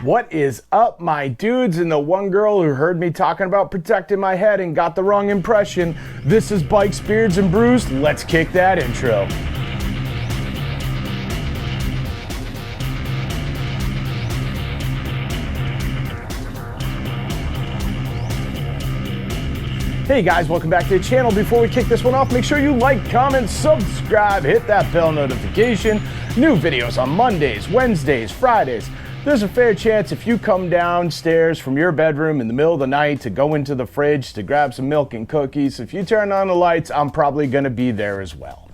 What is up, my dudes and the one girl who heard me talking about protecting my head and got the wrong impression? This is Bikes, Beards, and Brews. Let's kick that intro. Hey guys, welcome back to the channel. Before we kick this one off, make sure you like, comment, subscribe, hit that bell notification. New videos on Mondays, Wednesdays, Fridays. There's a fair chance if you come downstairs from your bedroom in the middle of the night to go into the fridge to grab some milk and cookies, if you turn on the lights, I'm probably gonna be there as well.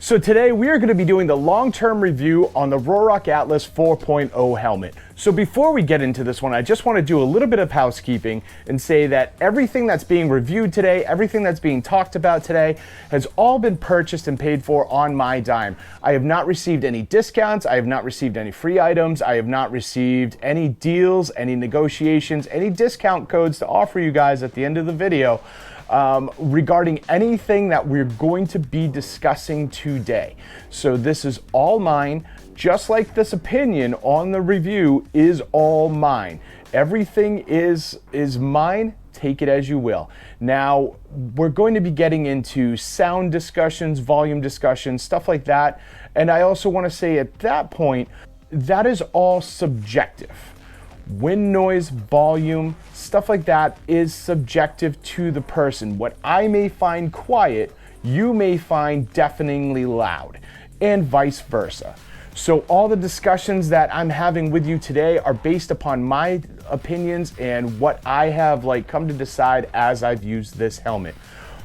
So today we are going to be doing the long-term review on the Ruroc Atlas 4.0 helmet. So before we get into this one, I just want to do a little bit of housekeeping and say that everything that's being reviewed today, everything that's being talked about today, has all been purchased and paid for on my dime. I have not received any discounts, I have not received any free items, I have not received any deals, any negotiations, any discount codes to offer you guys at the end of the video. Regarding anything that we're going to be discussing today. So this is all mine, just like this opinion on the review is all mine. Everything is mine, take it as you will. Now, we're going to be getting into sound discussions, volume discussions, stuff like that. And I also want to say at that point, that is all subjective. Wind noise, volume, stuff like that is subjective to the person. What I may find quiet, you may find deafeningly loud, and vice versa. So all the discussions that I'm having with you today are based upon my opinions and what I have come to decide as I've used this helmet.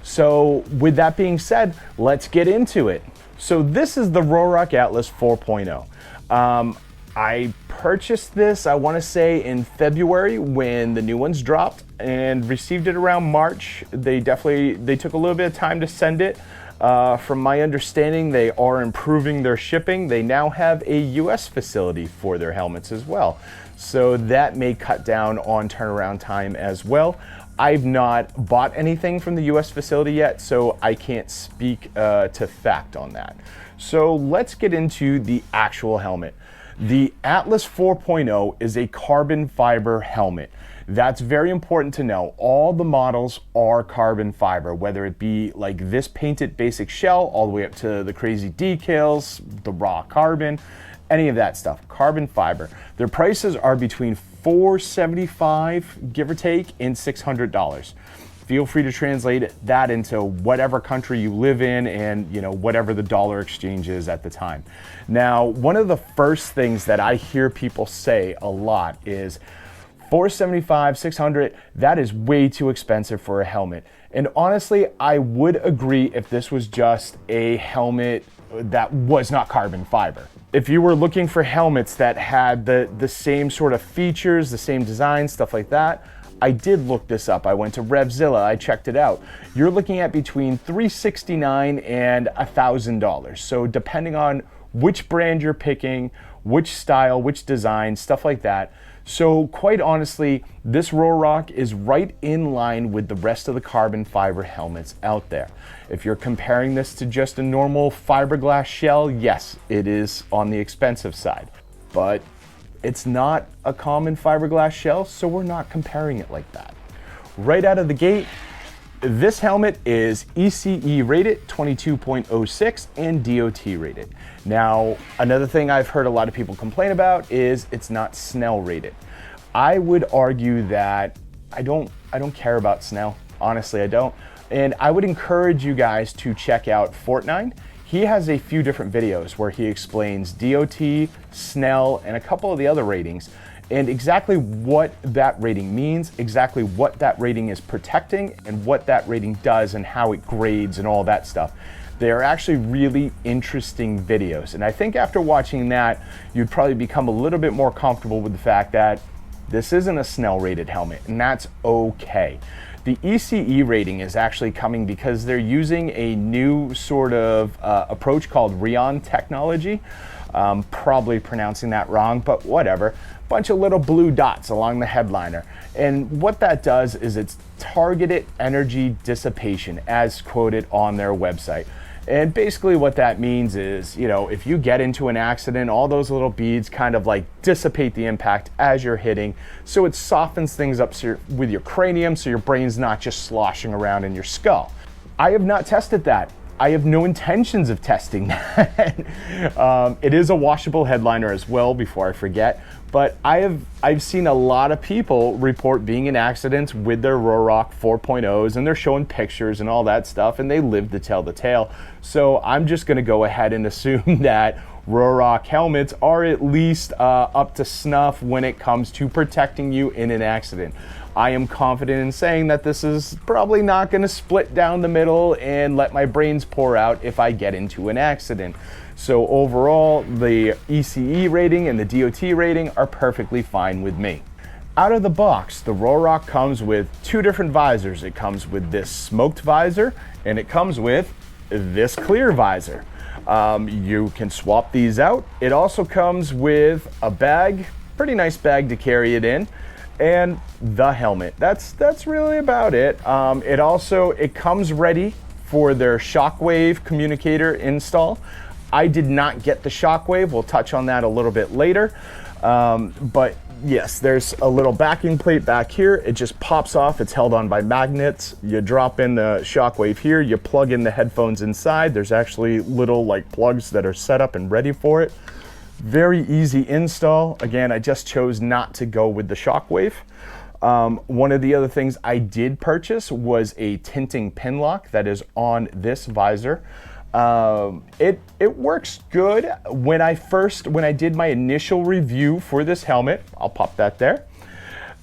So with that being said, let's get into it. So this is the Ruroc Atlas 4.0. I purchased this, I want to say in February when the new ones dropped, and received it around March. They took a little bit of time to send it. From my understanding, they are improving their shipping. They now have a US facility for their helmets as well. So that may cut down on turnaround time as well. I've not bought anything from the US facility yet, so I can't speak to fact on that. So let's get into the actual helmet. The Atlas 4.0 is a carbon fiber helmet. That's very important to know. All the models are carbon fiber, whether it be like this painted basic shell all the way up to the crazy decals, the raw carbon, any of that stuff, carbon fiber. Their prices are between $475, give or take, and $600. Feel free to translate that into whatever country you live in and whatever the dollar exchange is at the time. Now, one of the first things that I hear people say a lot is $475, $600, that is way too expensive for a helmet. And honestly, I would agree if this was just a helmet that was not carbon fiber. If you were looking for helmets that had the same sort of features, the same design, stuff like that, I did look this up. I went to Revzilla, I checked it out. You're looking at between $369 and $1,000. So depending on which brand you're picking, which style, which design, stuff like that. So quite honestly, this Ruroc is right in line with the rest of the carbon fiber helmets out there. If you're comparing this to just a normal fiberglass shell, yes, it is on the expensive side. But it's not a common fiberglass shell, so we're not comparing it like that. Right out of the gate, this helmet is ECE rated 22.06 and DOT rated. Now, another thing I've heard a lot of people complain about is it's not Snell rated. I would argue that I don't care about Snell. Honestly, I don't. And I would encourage you guys to check out Fortnite. He has a few different videos where he explains DOT, Snell, and a couple of the other ratings, and exactly what that rating means, exactly what that rating is protecting, and what that rating does and how it grades and all that stuff. They are actually really interesting videos. And I think after watching that, you'd probably become a little bit more comfortable with the fact that this isn't a Snell rated helmet, and that's okay. The ECE rating is actually coming because they're using a new sort of approach called Rheon technology. Probably pronouncing that wrong, but whatever. Bunch of little blue dots along the headliner. And what that does is it's targeted energy dissipation as quoted on their website. And basically what that means is, you know, if you get into an accident, all those little beads kind of like dissipate the impact as you're hitting. So it softens things up with your cranium, so your brain's not just sloshing around in your skull. I have not tested that. I have no intentions of testing that. It is a washable headliner as well, before I forget. But I've seen a lot of people report being in accidents with their Ruroc 4.0s, and they're showing pictures and all that stuff, and they live to tell the tale. So I'm just gonna go ahead and assume that Ruroc helmets are at least up to snuff when it comes to protecting you in an accident. I am confident in saying that this is probably not going to split down the middle and let my brains pour out if I get into an accident. So overall, the ECE rating and the DOT rating are perfectly fine with me. Out of the box, the Ruroc comes with two different visors. It comes with this smoked visor, and it comes with this clear visor. You can swap these out. It also comes with a bag, pretty nice bag to carry it in, and the helmet. That's really about it. It comes ready for their shockwave communicator install. I did not get the shockwave. We'll touch on that a little bit later. But yes, there's a little backing plate back here. It just pops off. It's held on by magnets. You drop in the shockwave here. You plug in the headphones inside. There's actually little like plugs that are set up and ready for it. Very easy install. Again, I just chose not to go with the shockwave. One of the other things I did purchase was a tinting pin lock that is on this visor. It works good. When I did my initial review for this helmet, I'll pop that there.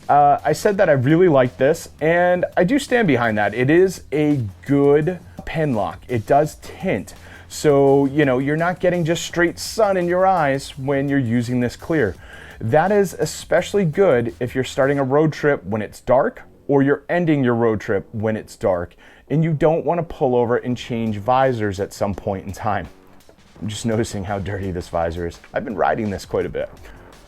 I said that I really like this, and I do stand behind that. It is a good pin lock. It does tint. So, you know, you're not getting just straight sun in your eyes when you're using this clear. That is especially good if you're starting a road trip when it's dark, or you're ending your road trip when it's dark, and you don't want to pull over and change visors at some point in time. I'm just noticing how dirty this visor is. I've been riding this quite a bit.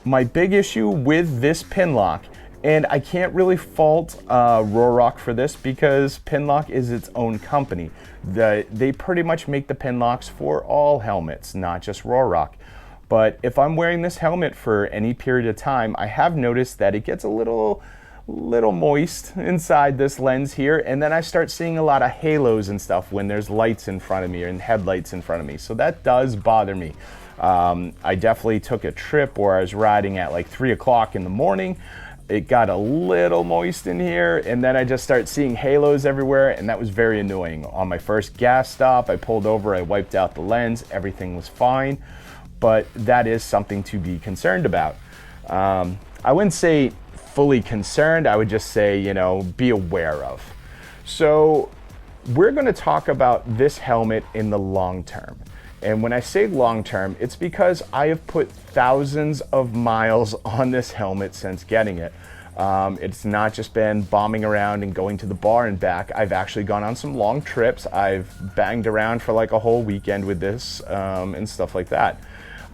My big issue with this pin lock, and I can't really fault Ruroc for this because Pinlock is its own company. They pretty much make the pin locks for all helmets, not just Ruroc. But if I'm wearing this helmet for any period of time, I have noticed that it gets a little moist inside this lens here, and then I start seeing a lot of halos and stuff when there's lights in front of me and headlights in front of me. So that does bother me. I definitely took a trip where I was riding at like 3 o'clock in the morning. It got a little moist in here, and then I just start seeing halos everywhere, and that was very annoying. On my first gas stop, I pulled over, I wiped out the lens, everything was fine, but that is something to be concerned about. I wouldn't say fully concerned, I would just say, you know, be aware of. So we're gonna talk about this helmet in the long term. And when I say long term, it's because I have put thousands of miles on this helmet since getting it. It's not just been bombing around and going to the bar and back. I've actually gone on some long trips. I've banged around for like a whole weekend with this and stuff like that.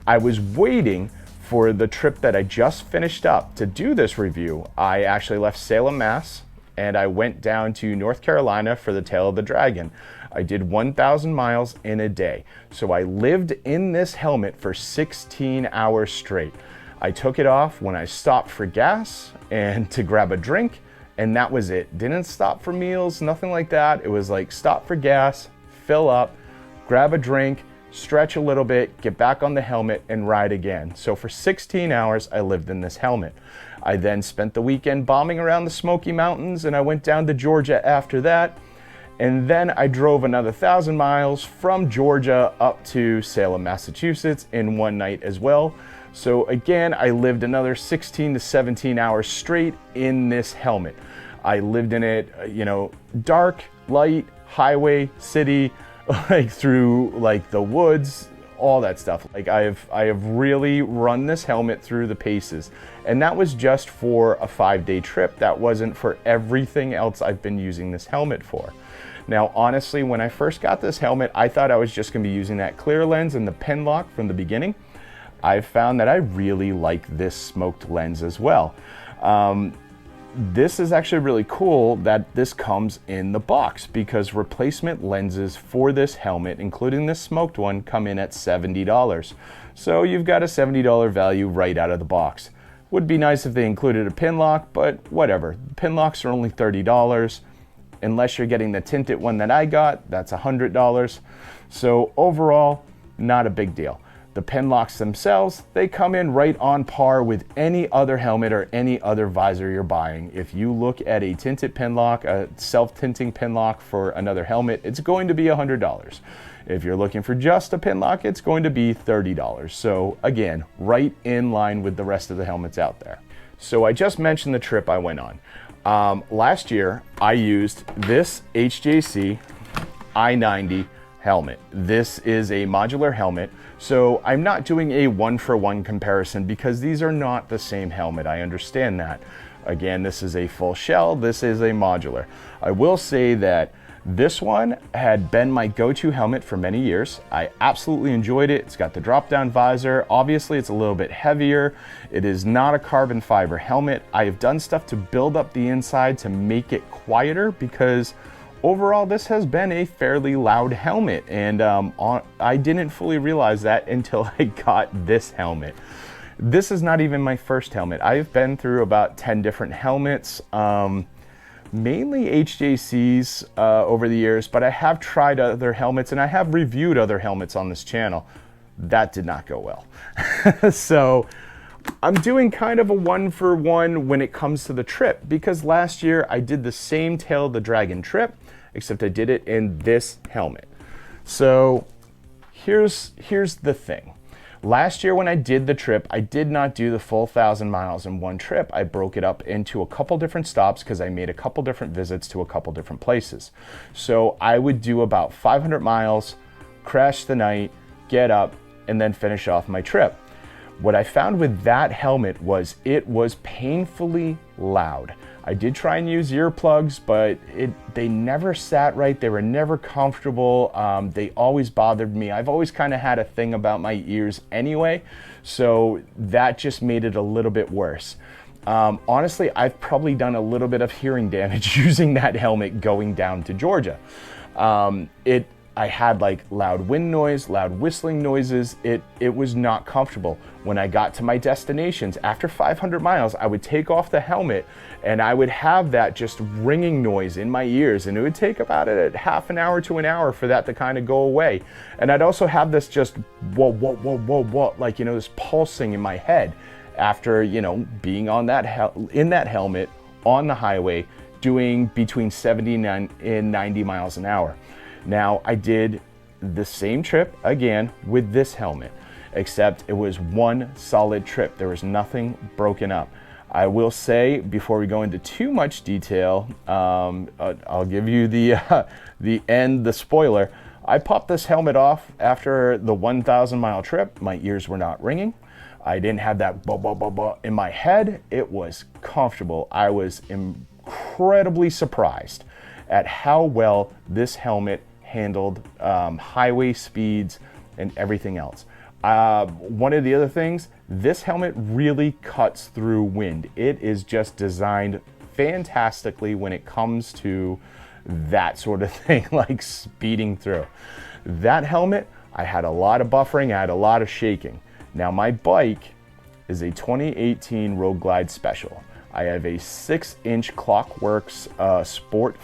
I was waiting for the trip that I just finished up to do this review. I actually left Salem, Mass, and I went down to North Carolina for the Tail of the Dragon. I did 1,000 miles in a day. So I lived in this helmet for 16 hours straight. I took it off when I stopped for gas and to grab a drink, and that was it. Didn't stop for meals, nothing like that. It was like stop for gas, fill up, grab a drink, stretch a little bit, get back on the helmet and ride again. So for 16 hours, I lived in this helmet. I then spent the weekend bombing around the Smoky Mountains, and I went down to Georgia after that. And then I drove another 1,000 miles from Georgia up to Salem, Massachusetts in one night as well. So again, I lived another 16 to 17 hours straight in this helmet. I lived in it, you know, dark, light, highway, city, like through like the woods, all that stuff. Like I have really run this helmet through the paces. And that was just for a 5-day trip. That wasn't for everything else I've been using this helmet for. Now, honestly, when I first got this helmet, I thought I was just gonna be using that clear lens and the pin lock from the beginning. I've found that I really like this smoked lens as well. this is actually really cool that this comes in the box, because replacement lenses for this helmet, including this smoked one, come in at $70. So you've got a $70 value right out of the box. Would be nice if they included a pin lock, but whatever. Pin locks are only $30. Unless you're getting the tinted one that I got, that's $100. So overall, not a big deal. The pin locks themselves, they come in right on par with any other helmet or any other visor you're buying. If you look at a tinted pin lock, a self-tinting pin lock for another helmet, it's going to be $100. If you're looking for just a pin lock, it's going to be $30. So again, right in line with the rest of the helmets out there. So I just mentioned the trip I went on. Last year, I used this HJC I-90 helmet. This is a modular helmet, so I'm not doing a one-for-one comparison because these are not the same helmet. I understand that. Again, this is a full shell, this is a modular. I will say that this one had been my go-to helmet for many years. I absolutely enjoyed it. It's got the drop-down visor. Obviously, it's a little bit heavier. It is not a carbon fiber helmet. I have done stuff to build up the inside to make it quieter, because overall, this has been a fairly loud helmet, and I didn't fully realize that until I got this helmet. This is not even my first helmet. I've been through about 10 different helmets, mainly HJCs over the years, but I have tried other helmets and I have reviewed other helmets on this channel. That did not go well. So I'm doing kind of a one-for-one when it comes to the trip, because last year I did the same Tail of the Dragon trip, except I did it in this helmet. So here's the thing. Last year when I did the trip, I did not do the full 1,000 miles in one trip. I broke it up into a couple different stops because I made a couple different visits to a couple different places. So I would do about 500 miles, crash the night, get up, and then finish off my trip. What I found with that helmet was it was painfully loud. I did try and use earplugs, but they never sat right. They were never comfortable. They always bothered me. I've always kind of had a thing about my ears anyway, so that just made it a little bit worse. Honestly, I've probably done a little bit of hearing damage using that helmet going down to Georgia. I had like loud wind noise, loud whistling noises. It was not comfortable. When I got to my destinations, after 500 miles, I would take off the helmet and I would have that just ringing noise in my ears, and it would take about a half an hour to an hour for that to kind of go away. And I'd also have this just whoa, whoa, whoa, whoa, whoa, like, you know, this pulsing in my head after, you know, being on that in that helmet on the highway doing between 70 and 90 miles an hour. Now, I did the same trip again with this helmet, except it was one solid trip. There was nothing broken up. I will say, before we go into too much detail, I'll give you the spoiler. I popped this helmet off after the 1,000 mile trip. My ears were not ringing. I didn't have that blah, blah, blah, blah in my head. It was comfortable. I was incredibly surprised at how well this helmet handled highway speeds and everything else. One of the other things, this helmet really cuts through wind. It is just designed fantastically when it comes to that sort of thing, like speeding through. That helmet, I had a lot of buffering, I had a lot of shaking. Now my bike is a 2018 Road Glide Special. I have a 6-inch Clockworks sport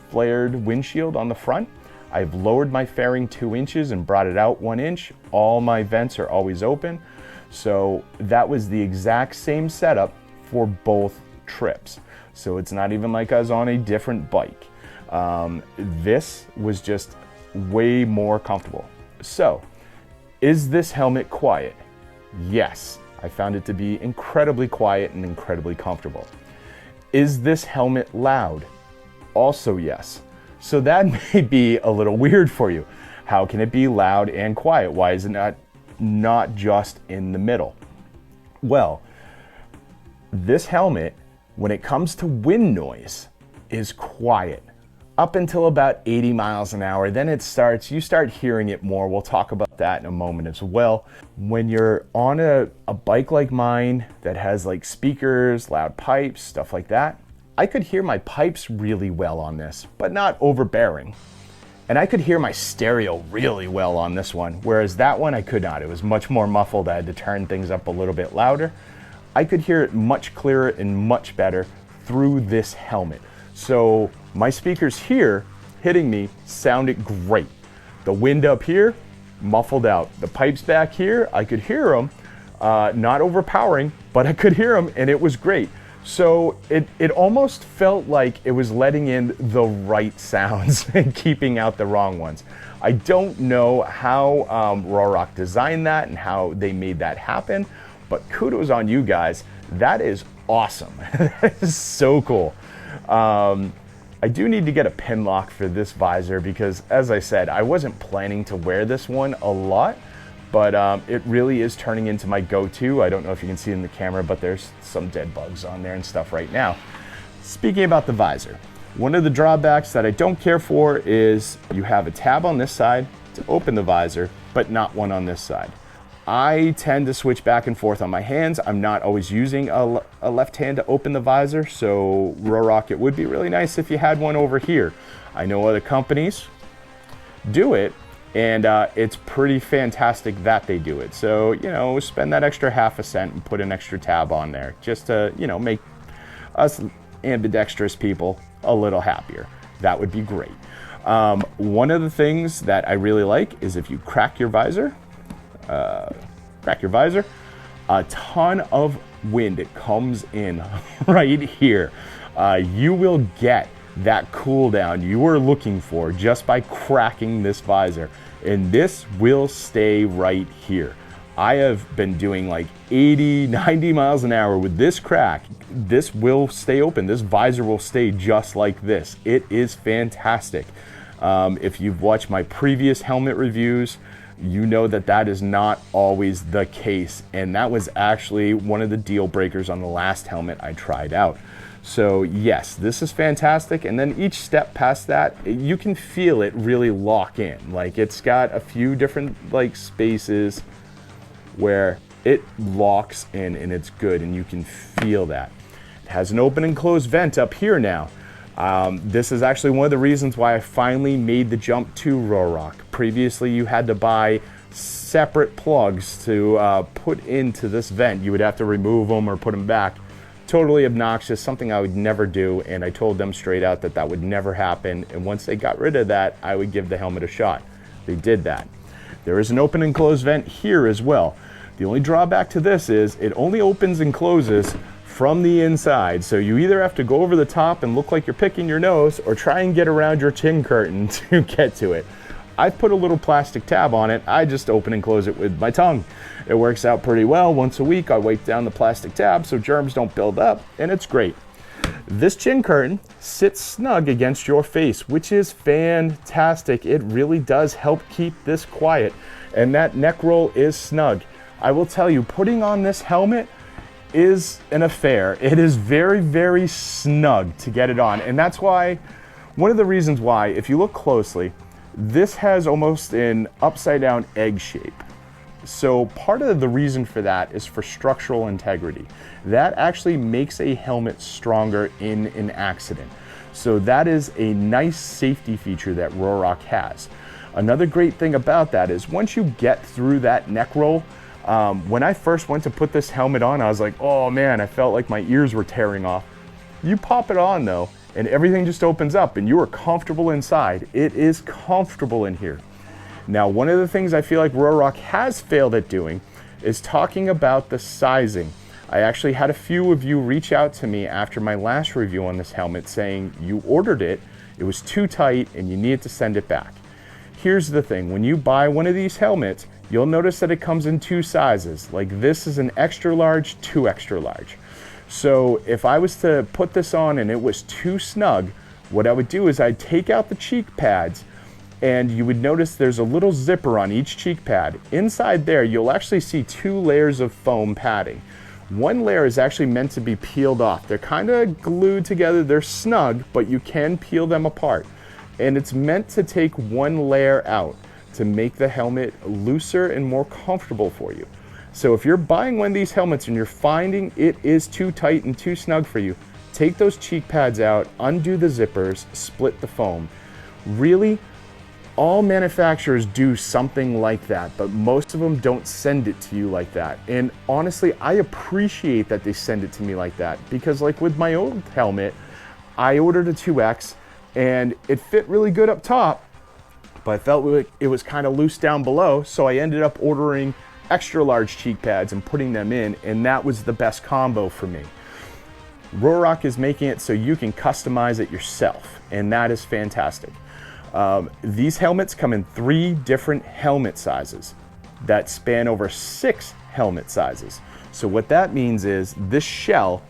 flared windshield on the front. I've lowered my fairing 2 inches and brought it out 1 inch. All my vents are always open. So that was the exact same setup for both trips. So it's not even like I was on a different bike. This was just way more comfortable. So, is this helmet quiet? Yes, I found it to be incredibly quiet and incredibly comfortable. Is this helmet loud? Also yes. So that may be a little weird for you. How can it be loud and quiet? Why is it not just in the middle? Well, this helmet, when it comes to wind noise, is quiet up until about 80 miles an hour. Then you start hearing it more. We'll talk about that in a moment as well. When you're on a bike like mine that has like speakers, loud pipes, stuff like that, I could hear my pipes really well on this, but not overbearing. And I could hear my stereo really well on this one, whereas that one I could not. It was much more muffled. I had to turn things up a little bit louder. I could hear it much clearer and much better through this helmet. So my speakers here hitting me sounded great. The wind up here, muffled out. The pipes back here, I could hear them, not overpowering, but I could hear them and it was great. So it almost felt like it was letting in the right sounds and keeping out the wrong ones. I don't know how Ruroc designed that and how they made that happen, but kudos on you guys. That is awesome. That is so cool. I do need to get a pin lock for this visor because, as I said, I wasn't planning to wear this one a lot, but it really is turning into my go-to. I don't know if you can see it in the camera, but there's some dead bugs on there and stuff right now. Speaking about the visor, one of the drawbacks that I don't care for is you have a tab on this side to open the visor, but not one on this side. I tend to switch back and forth on my hands. I'm not always using a left hand to open the visor, so Ruroc, it would be really nice if you had one over here. I know other companies do it, and it's pretty fantastic that they do it. So, you know, spend that extra half a cent and put an extra tab on there just to, you know, make us ambidextrous people a little happier. That would be great. One of the things that I really like is if you crack your visor, a ton of wind comes in right here. You will get that cool down you are looking for just by cracking this visor, and this will stay right here. I have been doing like 80, 90 miles an hour with this crack. This will stay open. This visor will stay just like this. It is fantastic. If you've watched my previous helmet reviews, you know that that is not always the case, and that was actually one of the deal breakers on the last helmet I tried out. So yes, this is fantastic, and then each step past that, you can feel it really lock in. Like, it's got a few different like spaces where it locks in and it's good, and you can feel that. It has an open and closed vent up here now. This is actually one of the reasons why I finally made the jump to Ruroc. Previously, you had to buy separate plugs to put into this vent. You would have to remove them or put them back. Totally obnoxious, something I would never do, and I told them straight out that that would never happen, and once they got rid of that, I would give the helmet a shot. They did that. There is an open and closed vent here as well. The only drawback to this is it only opens and closes from the inside, so you either have to go over the top and look like you're picking your nose or try and get around your chin curtain to get to it. I put a little plastic tab on it. I just open and close it with my tongue. It works out pretty well. Once a week I wipe down the plastic tab so germs don't build up, and it's great. This chin curtain sits snug against your face, which is fantastic. It really does help keep this quiet, and that neck roll is snug. I will tell you, putting on this helmet is an affair. It is very, very snug to get it on, and that's why, one of the reasons why, if you look closely, this has almost an upside down egg shape. So part of the reason for that is for structural integrity. That actually makes a helmet stronger in an accident. So that is a nice safety feature that Ruroc has. Another great thing about that is once you get through that neck roll, when I first went to put this helmet on, I was like, oh man, I felt like my ears were tearing off. You pop it on though, and everything just opens up and you are comfortable inside. It is comfortable in here. Now, one of the things I feel like Ruroc has failed at doing is talking about the sizing. I actually had a few of you reach out to me after my last review on this helmet saying you ordered it, it was too tight and you needed to send it back. Here's the thing, when you buy one of these helmets, you'll notice that it comes in two sizes. Like this is an extra large, 2 extra large. So if I was to put this on and it was too snug, what I would do is I'd take out the cheek pads, and you would notice there's a little zipper on each cheek pad. Inside there, you'll actually see 2 layers of foam padding. One layer is actually meant to be peeled off. They're kind of glued together, they're snug, but you can peel them apart. And it's meant to take one layer out to make the helmet looser and more comfortable for you. So if you're buying one of these helmets and you're finding it is too tight and too snug for you, take those cheek pads out, undo the zippers, split the foam. Really, all manufacturers do something like that, but most of them don't send it to you like that. And honestly, I appreciate that they send it to me like that, because like with my old helmet, I ordered a 2X and it fit really good up top, but I felt like it was kind of loose down below, so I ended up ordering extra large cheek pads and putting them in, and that was the best combo for me. Ruroc is making it so you can customize it yourself, and that is fantastic. These helmets come in 3 different helmet sizes that span over 6 helmet sizes. So what that means is this shell,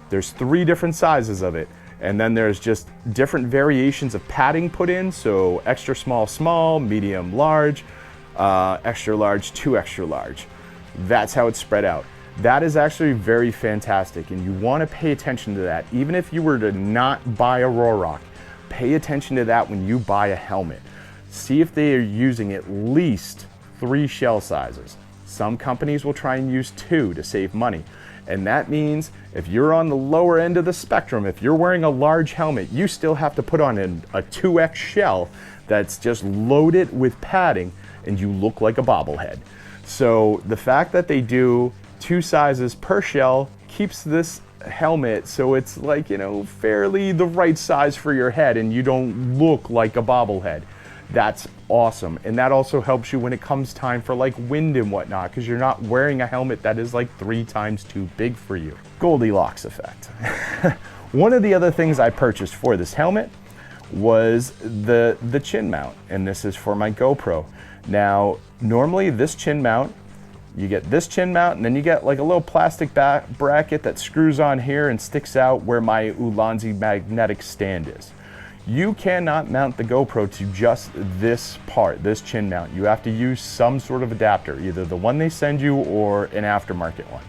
there's 3 different sizes of it, and then there's just different variations of padding put in, so extra small, small, medium, large, extra large, 2 extra large. That's how it's spread out. That is actually very fantastic, and you want to pay attention to that. Even if you were to not buy a Ruroc, pay attention to that when you buy a helmet. See if they are using at least 3 shell sizes. Some companies will try and use 2 to save money. And that means if you're on the lower end of the spectrum, if you're wearing a large helmet, you still have to put on a 2X shell that's just loaded with padding, and you look like a bobblehead. So the fact that they do 2 sizes per shell keeps this helmet so it's like, you know, fairly the right size for your head and you don't look like a bobblehead. That's awesome. And that also helps you when it comes time for like wind and whatnot, because you're not wearing a helmet that is like 3 times too big for you. Goldilocks effect. One of the other things I purchased for this helmet was the chin mount, and this is for my GoPro. Now, normally this chin mount, you get this chin mount, and then you get like a little plastic bracket that screws on here and sticks out where my Ulanzi magnetic stand is. You cannot mount the GoPro to just this part, this chin mount. You have to use some sort of adapter, either the one they send you or an aftermarket one.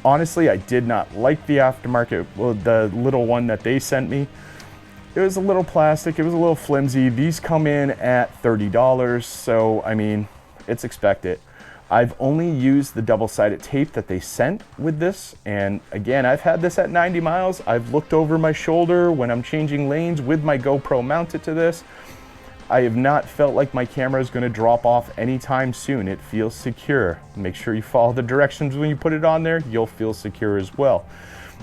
Honestly, I did not like the aftermarket, well, the little one that they sent me. It was a little plastic, it was a little flimsy. These come in at $30, so I mean, it's expected. I've only used the double-sided tape that they sent with this, and again, I've had this at 90 miles. I've looked over my shoulder when I'm changing lanes with my GoPro mounted to this. I have not felt like my camera is going to drop off anytime soon. It feels secure. Make sure you follow the directions when you put it on there. You'll feel secure as well.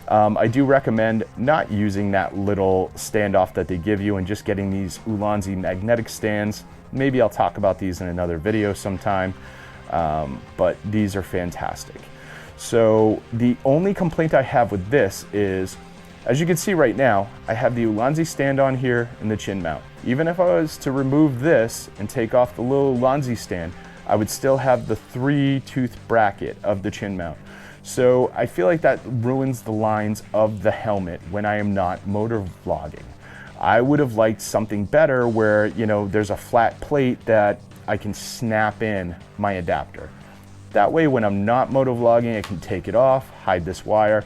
I do recommend not using that little standoff that they give you and just getting these Ulanzi magnetic stands. Maybe I'll talk about these in another video sometime. But these are fantastic. So the only complaint I have with this is, as you can see right now, I have the Ulanzi stand on here and the chin mount. Even if I was to remove this and take off the little Ulanzi stand, I would still have the 3-tooth bracket of the chin mount. So I feel like that ruins the lines of the helmet when I am not motor vlogging. I would have liked something better where, you know, there's a flat plate that I can snap in my adapter. That way when I'm not motovlogging, I can take it off, hide this wire,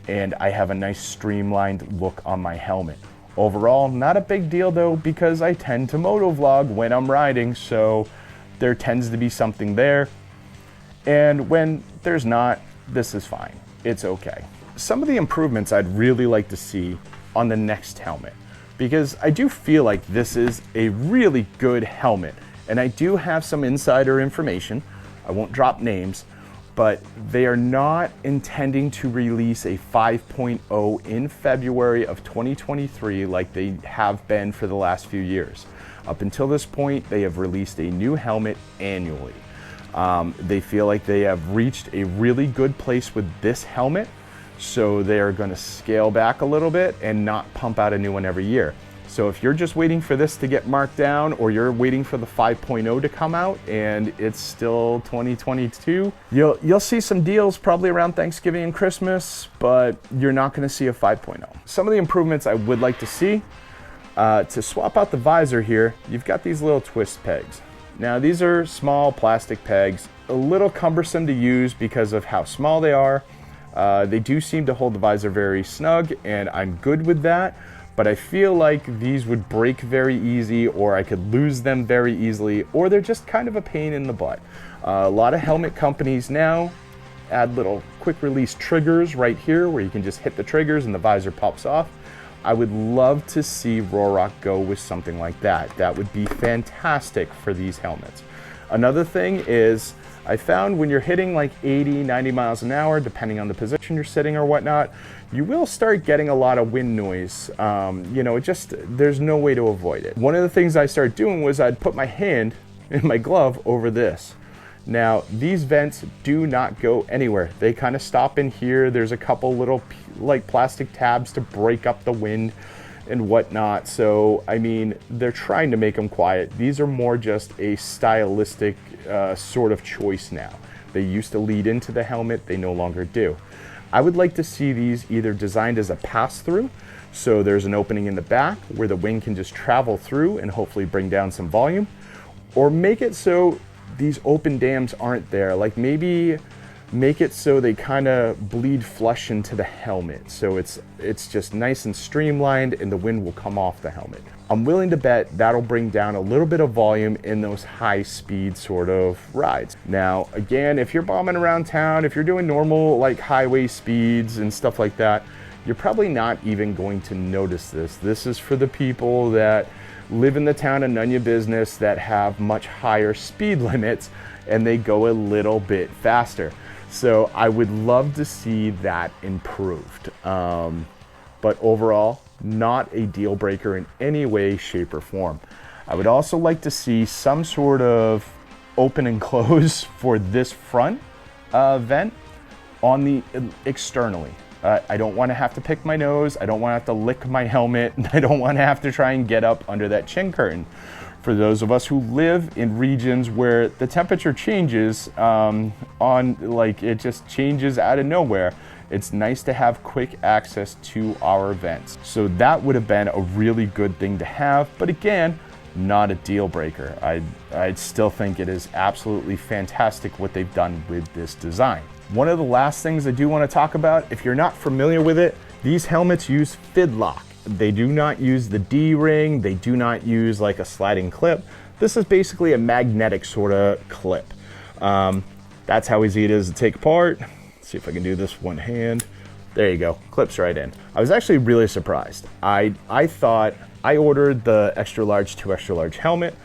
and I have a nice streamlined look on my helmet. Overall, not a big deal though, because I tend to motovlog when I'm riding, so there tends to be something there. And when there's not, this is fine. It's okay. Some of the improvements I'd really like to see on the next helmet, because I do feel like this is a really good helmet. And I do have some insider information. I won't drop names, but they are not intending to release a 5.0 in February of 2023 like they have been for the last few years. Up until this point, they have released a new helmet annually. They feel like they have reached a really good place with this helmet, so they are going to scale back a little bit and not pump out a new one every year. So if you're just waiting for this to get marked down, or you're waiting for the 5.0 to come out and it's still 2022, you'll see some deals probably around Thanksgiving and Christmas, but you're not going to see a 5.0. Some of the improvements I would like to see, to swap out the visor here, you've got these little twist pegs. Now these are small plastic pegs, a little cumbersome to use because of how small they are. They do seem to hold the visor very snug, and I'm good with that. But I feel like these would break very easy, or I could lose them very easily, or they're just kind of a pain in the butt. A lot of helmet companies now add little quick release triggers right here where you can just hit the triggers and the visor pops off. I would love to see Ruroc go with something like that. That would be fantastic for these helmets. Another thing is, I found when you're hitting like 80, 90 miles an hour, depending on the position you're sitting or whatnot, you will start getting a lot of wind noise. You know, there's no way to avoid it. One of the things I started doing was I'd put my hand in my glove over this. Now, these vents do not go anywhere. They kind of stop in here. There's a couple little like plastic tabs to break up the wind and whatnot. So, I mean, they're trying to make them quiet. These are more just a stylistic sort of choice now. They used to lead into the helmet, they no longer do. I would like to see these either designed as a pass-through, so there's an opening in the back where the wind can just travel through and hopefully bring down some volume, or make it so these open dams aren't there. Like maybe make it so they kind of bleed flush into the helmet, so it's just nice and streamlined and the wind will come off the helmet. I'm willing to bet that'll bring down a little bit of volume in those high speed sort of rides. Now again, if you're bombing around town, if you're doing normal like highway speeds and stuff like that, you're probably not even going to notice this. This is for the people that live in the town and none your business, that have much higher speed limits and they go a little bit faster. So I would love to see that improved. But overall, not a deal breaker in any way, shape, or form. I would also like to see some sort of open and close for this front vent on the externally. I don't want to have to pick my nose. I don't want to have to lick my helmet. I don't want to have to try and get up under that chin curtain. For those of us who live in regions where the temperature changes it just changes out of nowhere, it's nice to have quick access to our vents. So that would have been a really good thing to have, but again, not a deal breaker. I still think it is absolutely fantastic what they've done with this design. One of the last things I do want to talk about, if you're not familiar with it, these helmets use Fidlock. They do not use the D-ring. They do not use like a sliding clip. This is basically a magnetic sort of clip. That's how easy it is to take apart. Let's see if I can do this one hand. There you go, clips right in. I was actually really surprised. I thought, I ordered the extra large to extra large helmet.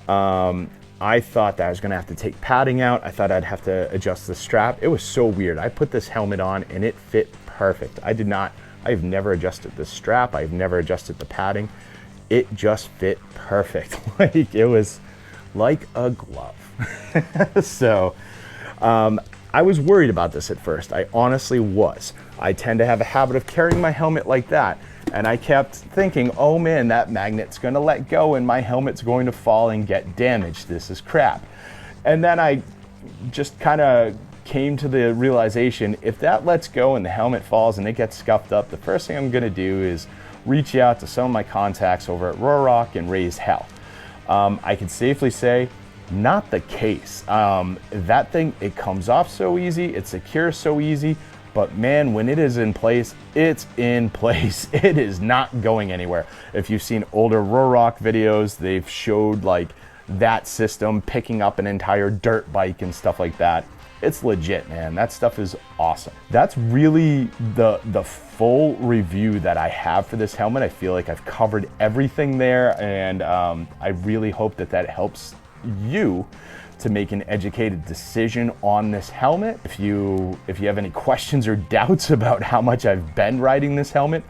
I thought that I was gonna have to take padding out. I thought I'd have to adjust the strap. It was so weird. I put this helmet on and it fit perfect. I've never adjusted the strap. I've never adjusted the padding. It just fit perfect. Like it was like a glove. So I was worried about this at first. I honestly was. I tend to have a habit of carrying my helmet like that. And I kept thinking, oh man, that magnet's gonna let go and my helmet's going to fall and get damaged. This is crap. And then I just kind of came to the realization, if that lets go and the helmet falls and it gets scuffed up, the first thing I'm gonna do is reach out to some of my contacts over at Ruroc and raise hell. I can safely say, not the case. That thing, it comes off so easy, it secures so easy, but man, when it is in place, it's in place. It is not going anywhere. If you've seen older Ruroc videos, they've showed like that system picking up an entire dirt bike and stuff like that. It's legit, man. That stuff is awesome. That's really the full review that I have for this helmet. I feel like I've covered everything there, and I really hope that that helps you to make an educated decision on this helmet. If you have any questions or doubts about how much I've been riding this helmet,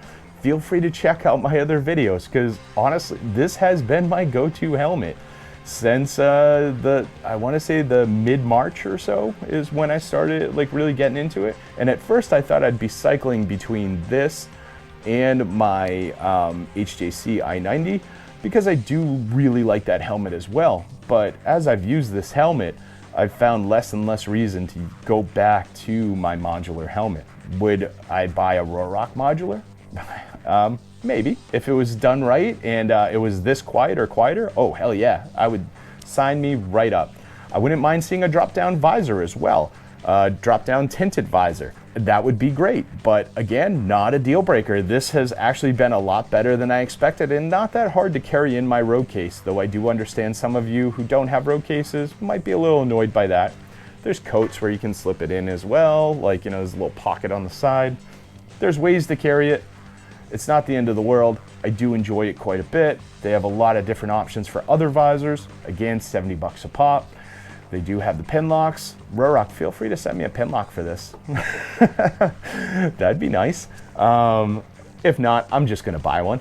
feel free to check out my other videos, because honestly, this has been my go-to helmet since I want to say the mid-March or so is when I started like really getting into it. And at first I thought I'd be cycling between this and my HJC i90, because I do really like that helmet as well. But as I've used this helmet, I've found less and less reason to go back to my modular helmet. Would I buy a Ruroc modular? Maybe, if it was done right and it was this quiet or quieter, oh hell yeah, I would sign me right up. I wouldn't mind seeing a drop-down visor as well, drop-down tinted visor. That would be great, but again, not a deal breaker. This has actually been a lot better than I expected and not that hard to carry in my road case, though I do understand some of you who don't have road cases might be a little annoyed by that. There's coats where you can slip it in as well, like, you know, there's a little pocket on the side. There's ways to carry it. It's not the end of the world. I do enjoy it quite a bit. They have a lot of different options for other visors. Again, 70 bucks a pop. They do have the pin locks. Ruroc, feel free to send me a pin lock for this. That'd be nice. If not, I'm just gonna buy one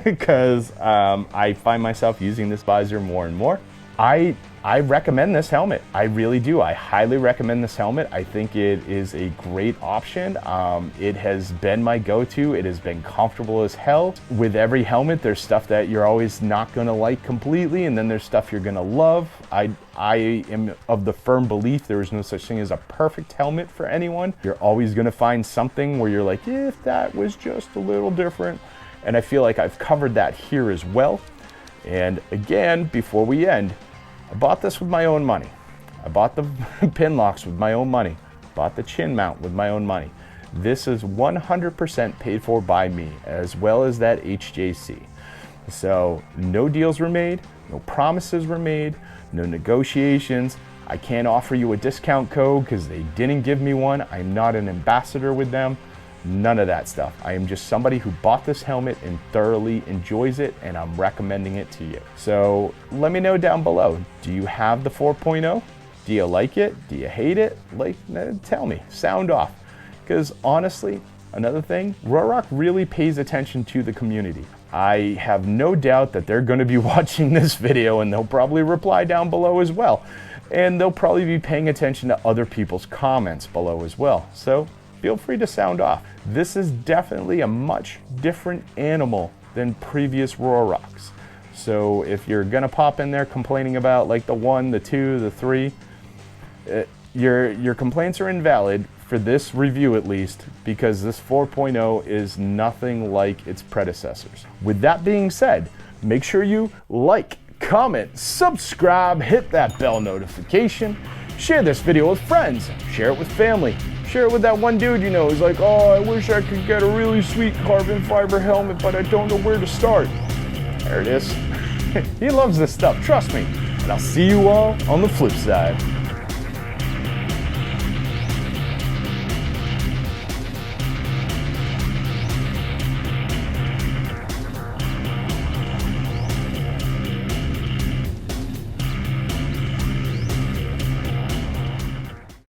because I find myself using this visor more and more. I recommend this helmet. I really do. I highly recommend this helmet. I think it is a great option. It has been my go-to. It has been comfortable as hell. With every helmet, there's stuff that you're always not gonna like completely, and then there's stuff you're gonna love. I am of the firm belief there is no such thing as a perfect helmet for anyone. You're always gonna find something where you're like, if that was just a little different. And I feel like I've covered that here as well. And again, before we end, I bought this with my own money. I bought the pin locks with my own money. Bought the chin mount with my own money. This is 100% paid for by me, as well as that HJC. So no deals were made, no promises were made, no negotiations. I can't offer you a discount code because they didn't give me one. I'm not an ambassador with them. None of that stuff. I am just somebody who bought this helmet and thoroughly enjoys it, and I'm recommending it to you. So let me know down below. Do you have the 4.0? Do you like it? Do you hate it? Like, tell me, sound off. Because honestly, another thing, Ruroc really pays attention to the community. I have no doubt that they're going to be watching this video, and they'll probably reply down below as well. And they'll probably be paying attention to other people's comments below as well. So feel free to sound off. This is definitely a much different animal than previous Rurocs. So if you're gonna pop in there complaining about like the 1, the 2, the 3, your complaints are invalid for this review at least, because this 4.0 is nothing like its predecessors. With that being said, make sure you like, comment, subscribe, hit that bell notification, share this video with friends, share it with family, share it with that one dude you know who's like, oh, I wish I could get a really sweet carbon fiber helmet, but I don't know where to start. There it is. He loves this stuff, trust me. And I'll see you all on the flip side.